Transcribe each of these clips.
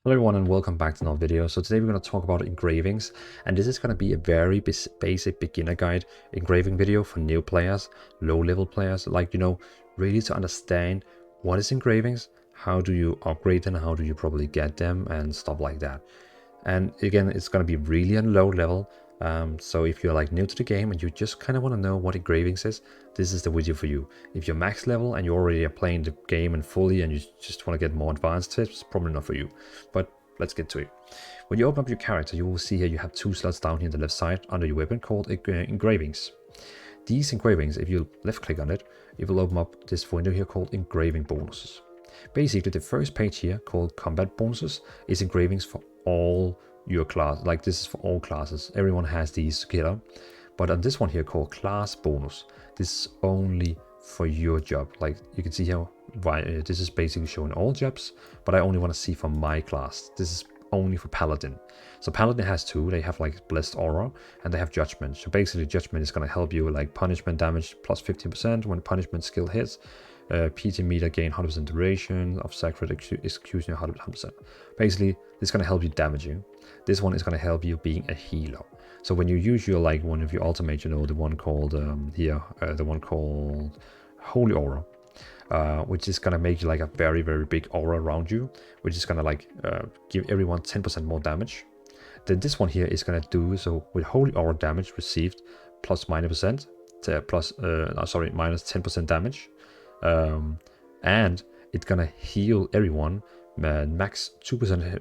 Hello everyone and welcome back to another video. So today we're going to talk about engravings, and this is going to be a very basic beginner guide engraving video for new players, low level players, like, really to understand what is engravings, how do you upgrade them, how do you probably get them and stuff like that. And again, it's going to be really on low level. So if you're like new to the game and you just kind of want to know what engravings is, this is the video for you. If you're max level and you already are playing the game and fully and you just want to get more advanced tips, probably not for you. But let's get to it. When you open up your character, you will see here you have two slots down here on the left side under your weapon called engravings. These engravings, if you left click on it, it will open up this window here called engraving bonuses. Basically, the first page here called combat bonuses is engravings for all your class. Like, this is for all classes. Everyone has these together. But on this one here called class bonus, this is only for your job. Like you can see here, this is basically showing all jobs, but I only want to see for my class. This is only for Paladin. So Paladin has two. They have like Blessed Aura and they have Judgment. So basically Judgment is going to help you like punishment damage plus 15% when punishment skill hits. PT meter gain 100% duration of sacred execution 100%. Basically, this is going to help you damaging. This one is going to help you being a healer. So when you use your like one of your ultimate, the one called the one called Holy Aura, which is going to make you like a very big aura around you, which is going to like give everyone 10% more damage. Then this one here is going to do so with Holy Aura damage received plus minus 10% damage. And it's gonna heal everyone max 2%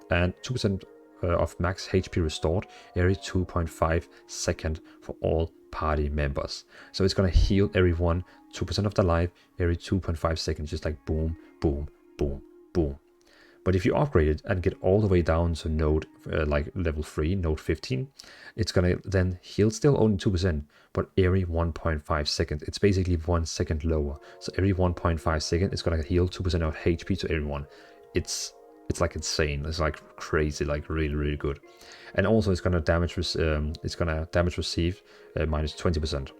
and 2% of max HP restored every 2.5 seconds for all party members. So it's gonna heal everyone 2% of their life every 2.5 seconds, just like boom, boom, boom, boom. But if you upgrade it and get all the way down to node like level 3, node 15, it's gonna then heal still only 2%, but every 1.5 seconds. It's basically 1 second lower. So every 1.5 seconds, it's gonna heal 2% of HP to everyone. It's like insane. It's like crazy, like really good. And also it's gonna damage received minus 20%.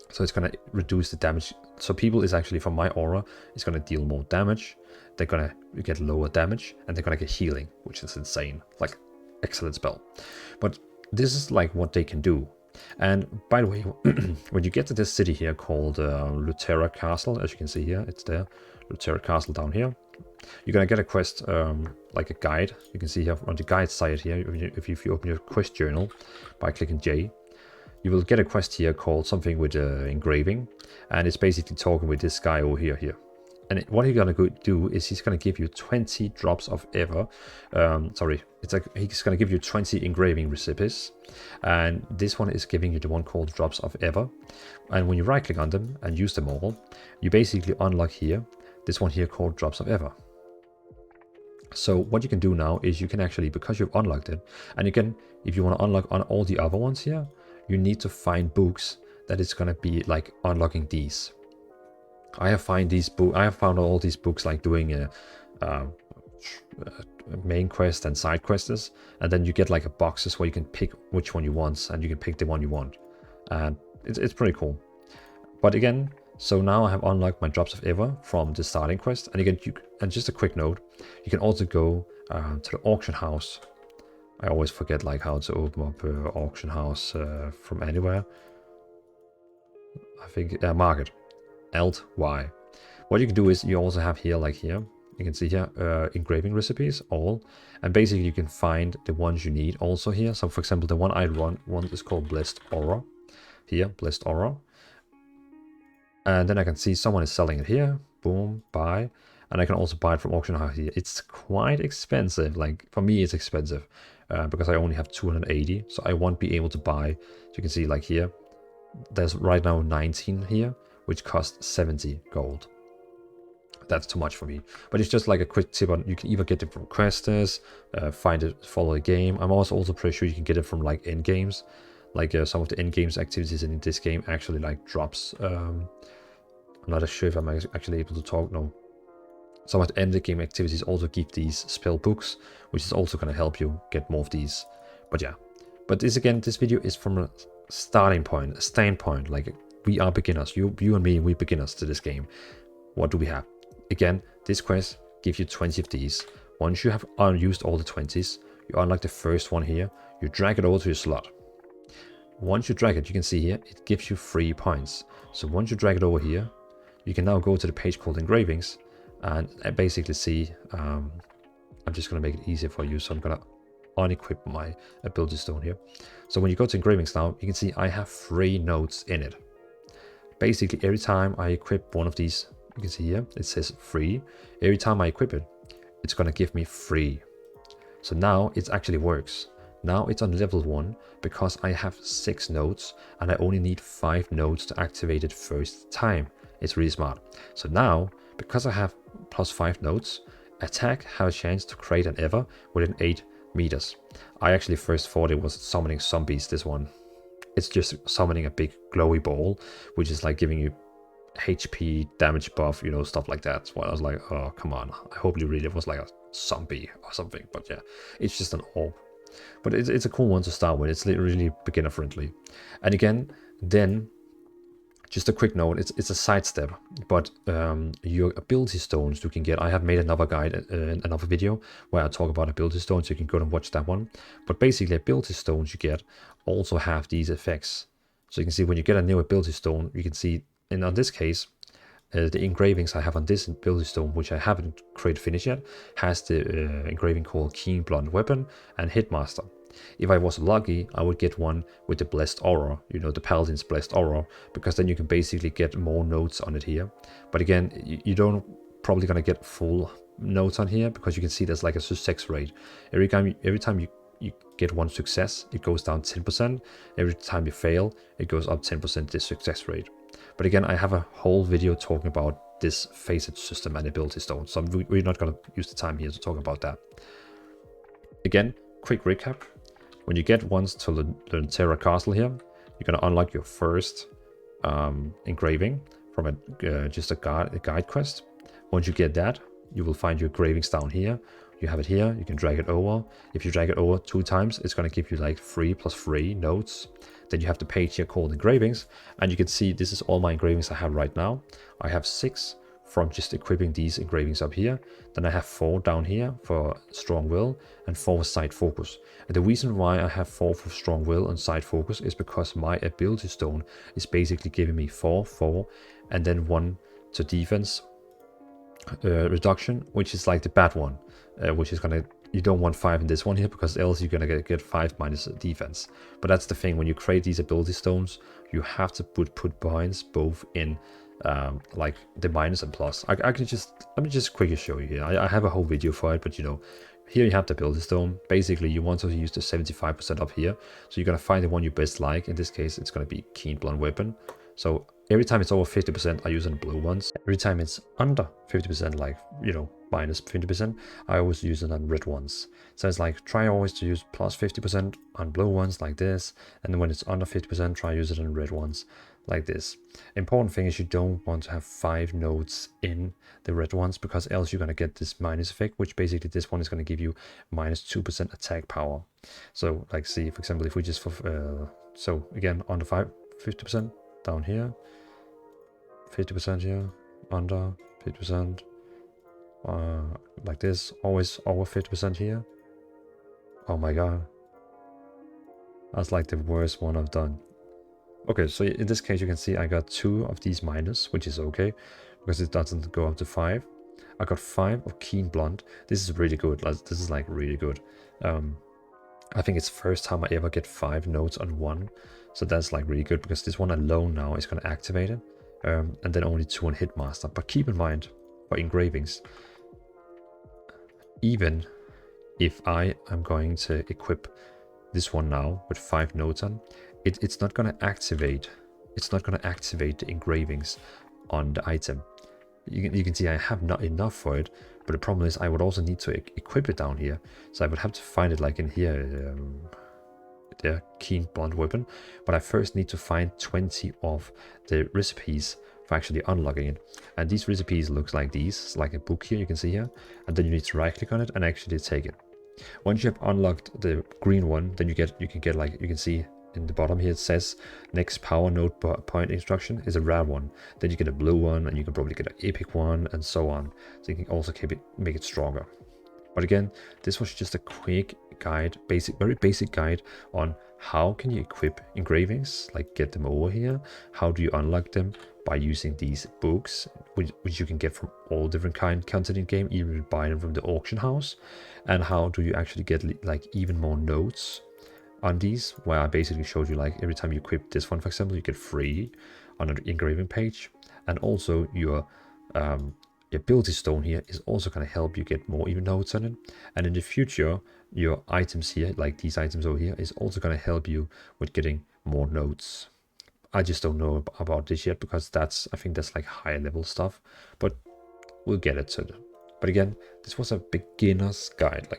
So it's gonna reduce the damage. So people is actually from my aura, it's gonna deal more damage. They're gonna get lower damage and they're gonna get healing, which is insane. Like, excellent spell. But this is like what they can do. And by the way, when you get to this city here called Lutera Castle, as you can see here, it's there, Lutera Castle down here. You're gonna get a quest, like a guide. You can see here on the guide side here, if you open your quest journal by clicking J, you will get a quest here called something with engraving, and it's basically talking with this guy over here. And what he's gonna do is he's gonna give you 20 drops of ever. It's like he's gonna give you 20 engraving recipes, and this one is giving you the one called drops of ever. And when you right click on them and use them all, you basically unlock here this one here called drops of ever. So what you can do now is you can actually, because you've unlocked it, and you can, if you want to unlock on all the other ones here, you need to find books that is going to be like unlocking these. I have found all these books like doing main quest and side quests, and then you get like a boxes where you can pick which one you want, and you can pick the one you want, and it's pretty cool. But again, so now I have unlocked my drops of ever from the starting quest, and again, and just a quick note, you can also go to the auction house. I always forget like how to open up auction house from anywhere. I think market. Alt Y. What you can do is you also have here, like here, you can see here engraving recipes, all, and basically you can find the ones you need also here. So for example, the one I want is called Blessed Aura. Here, Blessed Aura. And then I can see someone is selling it here. Boom, buy. And I can also buy it from auction house here. It's quite expensive. Like, for me, it's expensive because I only have 280. So I won't be able to buy. So you can see like here, there's right now 19 here, which costs 70 gold. That's too much for me. But it's just like a quick tip on, you can either get it from questers, find it, follow the game. I'm also pretty sure you can get it from like end games. Like some of the end games activities in this game actually like drops. I'm not sure if I'm actually able to talk. No. Some of the end game activities also give these spell books, which is also going to help you get more of these. But yeah. But this video is from a starting point, a standpoint. Like, we are beginners. You and me, we're beginners to this game. What do we have? Again, this quest gives you 20 of these. Once you have unused all the 20s, you unlock the first one here, you drag it over to your slot. Once you drag it, you can see here, it gives you 3 points. So once you drag it over here, you can now go to the page called Engravings and basically see, I'm just going to make it easier for you, so I'm going to unequip my ability stone here. So when you go to Engravings now, you can see I have 3 nodes in it. Basically, every time I equip one of these, you can see here, it says 3. Every time I equip it, it's going to give me 3. So now it actually works. Now it's on level 1 because I have 6 nodes and I only need 5 nodes to activate it first time. It's really smart. So now, because I have plus 5 nodes, attack have a chance to create an ever within 8 meters. I actually first thought it was summoning zombies, this one. It's just summoning a big glowy ball, which is like giving you HP damage buff, you know, stuff like that. So I was like, oh, come on. I hope you really was like a zombie or something. But yeah, it's just an orb. But it's a cool one to start with. It's really beginner friendly. And again, then just a quick note, it's a sidestep, but your ability stones you can get. I have made another guide, another video where I talk about ability stones. You can go and watch that one. But basically, ability stones you get also have these effects. So you can see when you get a new ability stone, you can see, and in this case, the engravings I have on this ability stone, which I haven't created finish yet, has the engraving called Keen Blunt Weapon and Hitmaster. If I was lucky, I would get one with the Blessed Aura, you know, the Paladin's Blessed Aura, because then you can basically get more notes on it here. But again, you don't probably gonna get full notes on here because you can see there's like a success rate. Every time you get one success, it goes down 10%. Every time you fail, it goes up 10% the success rate. But again, I have a whole video talking about this facet system and ability stone, so we're not gonna use the time here to talk about that. Again, quick recap. When you get once to the Terra Castle here, you're going to unlock your first engraving from just a guide quest. Once you get that, you will find your engravings down here. You have it here, you can drag it over. If you drag it over 2 times, it's going to give you like 3 + 3 notes. Then you have the page here called Engravings, and you can see this is all my engravings I have right now. I have 6 from just equipping these engravings up here. Then I have 4 down here for Strong Will and 4 for Side Focus. And the reason why I have 4 for Strong Will and Side Focus is because my ability stone is basically giving me 4, 4, and then 1 to defense reduction, which is like the bad one, which is gonna, you don't want 5 in this one here because else you're gonna get 5 minus defense. But that's the thing, when you create these ability stones, you have to put points both in like the minus and plus. I can just, let me just quickly show you here. I have a whole video for it, but you know, here you have the ability stone. Basically, you want to use the 75% up here, so you're gonna find the one you best like. In this case, it's gonna be Keen Blunt Weapon. So every time it's over 50%, I use on blue ones. Every time it's under 50%, like, you know, minus 50%, I always use it on red ones. So it's like, try always to use plus 50% on blue ones like this, and then when it's under 50%, try use it on red ones like this. Important thing is you don't want to have 5 nodes in the red ones, because else you're going to get this minus effect, which basically this one is going to give you minus 2% attack power. So like, see, for example, if we just so again, under 50% down here, 50% here, under 50%, like this, always over 50% here. Oh my god, that's like the worst one I've done. Okay, so in this case you can see I got 2 of these minus, which is okay because it doesn't go up to 5. I got 5 of Keen Blunt. This is really good. This is like really good. I think it's the first time I ever get 5 nodes on one, so that's like really good, because this one alone now is going to activate it, and then only 2 on Hitmaster. But keep in mind, for engravings, even if I am going to equip this one now with 5 nodes on, it's not going to activate. It's not going to activate the engravings on the item. You can see I have not enough for it, but the problem is I would also need to equip it down here. So I would have to find it like in here, the Keen Blunt Weapon. But I first need to find 20 of the recipes for actually unlocking it. And these recipes looks like these. It's like a book here, you can see here. And then you need to right click on it and actually take it. Once you have unlocked the green one, then you can get like, you can see in the bottom here it says next power node point instruction is a rare one. Then you get a blue one, and you can probably get an epic one, and so on. So you can also make it stronger. But again, this was just a quick guide, very basic guide on how can you equip engravings, like get them over here. How do you unlock them? By using these books, which you can get from all different content in game, even if you buy them from the auction house. And how do you actually get like even more notes on these, where I basically showed you like every time you equip this one, for example, you get free on an engraving page. And also your ability stone here is also going to help you get more even notes on it. And in the future, your items here, like these items over here, is also going to help you with getting more notes. I just don't know about this yet, because I think that's like higher level stuff, but we'll get it to it. But again, this was a beginner's guide,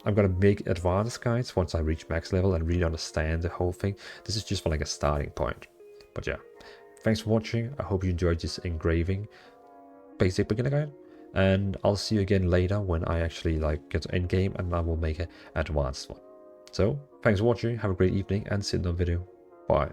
I'm gonna make advanced guides once I reach max level and really understand the whole thing. This is just for like a starting point. But yeah, thanks for watching. I hope you enjoyed this engraving basic beginner guide, and I'll see you again later when I actually like get to end game and I will make an advanced one. So thanks for watching, have a great evening, and see you in the video. Bye.